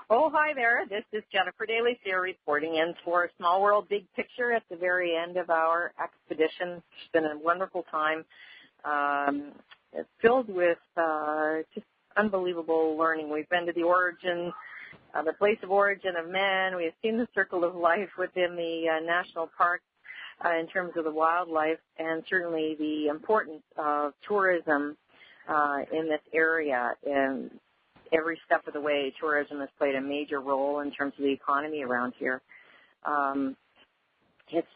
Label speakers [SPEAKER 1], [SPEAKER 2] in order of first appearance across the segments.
[SPEAKER 1] Oh, hi there. This is Jennifer Daly here reporting in for Small World Big Picture at the very end of our expedition. It's been a wonderful time. It's filled with just unbelievable learning. We've been to the origin, the place of origin of man. We have seen the circle of life within the national park in terms of the wildlife, and certainly the importance of tourism in this area. And every step of the way, tourism has played a major role in terms of the economy around here. It's,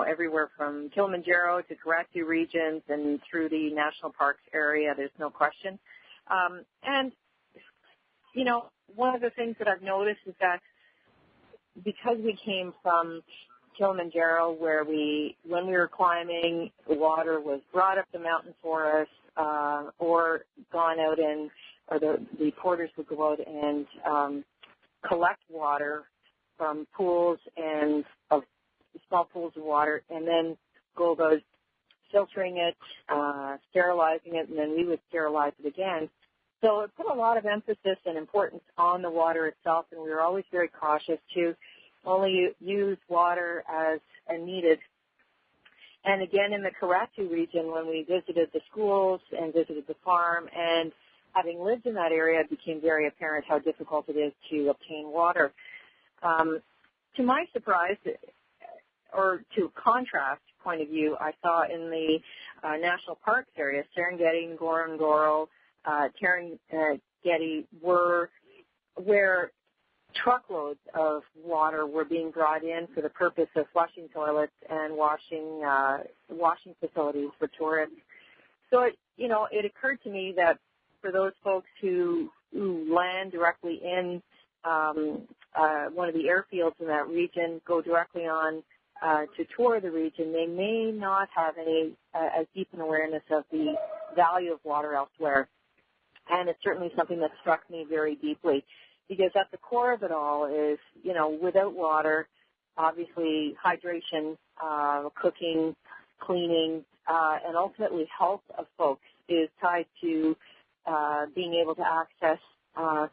[SPEAKER 1] everywhere from Kilimanjaro to Karatu regions and through the national parks area, there's no question. One of the things that I've noticed is that because we came from Kilimanjaro, where when we were climbing, the water was brought up the mountain for us, or gone out or the porters would go out and collect water from pools and of small pools of water, and then go about filtering it, sterilizing it, and then we would sterilize it again. So it put a lot of emphasis and importance on the water itself, and we were always very cautious to only use water as needed. And again, in the Karatu region, when we visited the schools and visited the farm, and having lived in that area, it became very apparent how difficult it is to obtain water. To my surprise, or to contrast point of view, I saw in the national parks area, Serengeti, Ngorongoro, Serengeti, where truckloads of water were being brought in for the purpose of flushing toilets and washing facilities for tourists. So it occurred to me that for those folks who land directly in one of the airfields in that region, go directly on to tour the region, they may not have as deep an awareness of the value of water elsewhere. And it's certainly something that struck me very deeply, because at the core of it all is, without water, obviously hydration, cooking, cleaning, and ultimately health of folks is tied to being able to access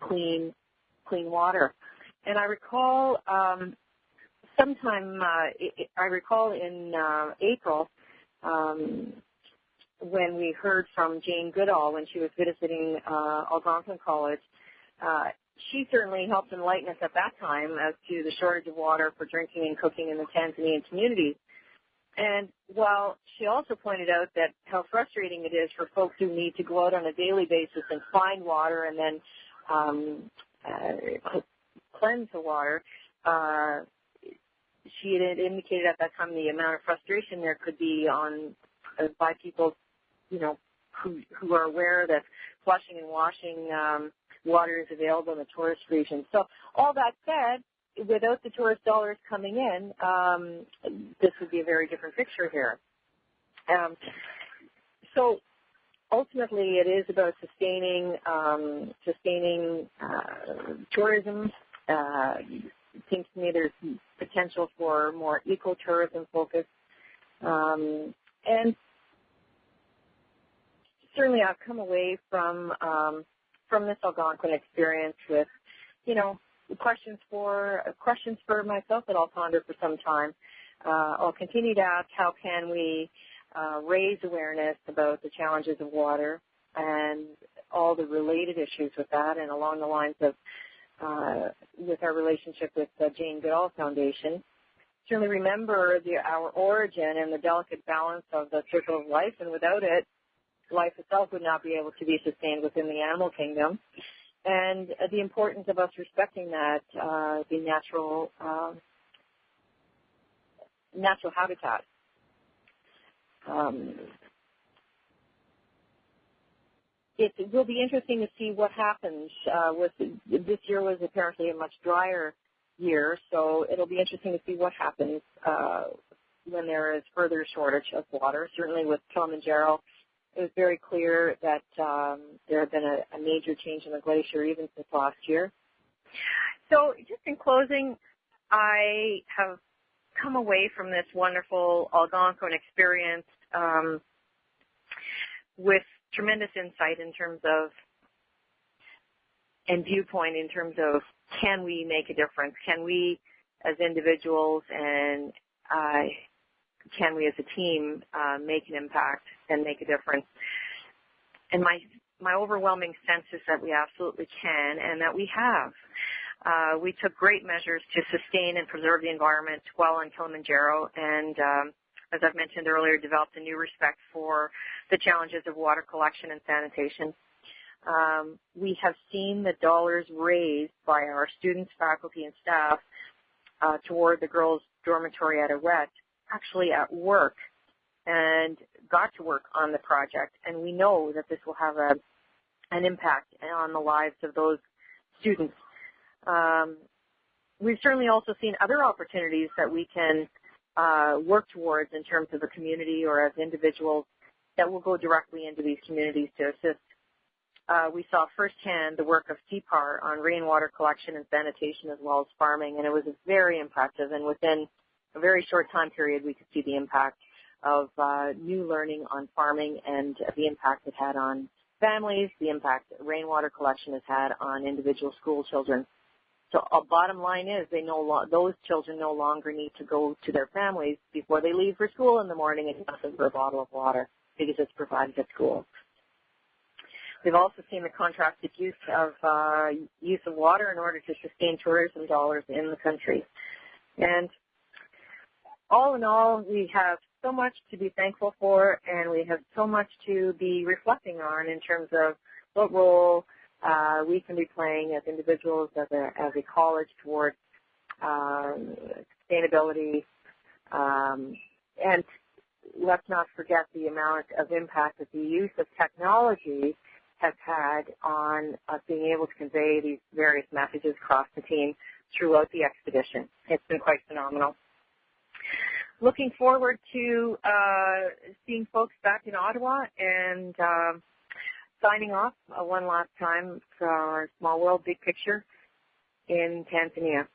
[SPEAKER 1] clean water. And I recall in April, when we heard from Jane Goodall when she was visiting Algonquin College, she certainly helped enlighten us at that time as to the shortage of water for drinking and cooking in the Tanzanian communities. And while she also pointed out that how frustrating it is for folks who need to go out on a daily basis and find water and then cleanse the water, she had indicated at that time the amount of frustration there could be by people, who are aware that flushing and washing water is available in the tourist region. So all that said, without the tourist dollars coming in, this would be a very different picture here. So ultimately, it is about sustaining tourism. It seems to me there's potential for more ecotourism focus, and certainly I've come away from this Algonquin experience with, questions for myself that I'll ponder for some time. I'll continue to ask, how can we raise awareness about the challenges of water and all the related issues with that, and along the lines of with our relationship with the Jane Goodall Foundation. Certainly remember our origin and the delicate balance of the circle of life, and without it, life itself would not be able to be sustained within the animal kingdom, and the importance of us respecting that, the natural habitat. It will be interesting to see what happens. This year was apparently a much drier year, so it'll be interesting to see what happens when there is further shortage of water. Certainly with Kilimanjaro, it was very clear that there had been a major change in the glacier even since last year. So just in closing, I have come away from this wonderful Algonquin experience with tremendous insight in terms of and viewpoint in terms of, can we make a difference? Can we as individuals and can we as a team make an impact and make a difference? And my overwhelming sense is that we absolutely can and that we have. We took great measures to sustain and preserve the environment while on Kilimanjaro, and as I've mentioned earlier, developed a new respect for the challenges of water collection and sanitation. We have seen the dollars raised by our students, faculty, and staff toward the girls' dormitory at Awet actually at work, and got to work on the project. And we know that this will have an impact on the lives of those students. We've certainly also seen other opportunities that we can work towards in terms of the community or as individuals that will go directly into these communities to assist. We saw firsthand the work of CPAR on rainwater collection and sanitation as well as farming, and it was very impressive. And within a very short time period, we could see the impact of new learning on farming and the impact it had on families, the impact that rainwater collection has had on individual school children. So bottom line is those children no longer need to go to their families before they leave for school in the morning and ask them for a bottle of water because it's provided at school. We've also seen the contrasted use of water in order to sustain tourism dollars in the country. And all in all, we have so much to be thankful for, and we have so much to be reflecting on in terms of what role we can be playing as individuals, as a college towards sustainability. And let's not forget the amount of impact that the use of technology has had on us being able to convey these various messages across the team throughout the expedition. It's been quite phenomenal. Looking forward to seeing folks back in Ottawa and signing off one last time for our Small World, Big Picture in Tanzania.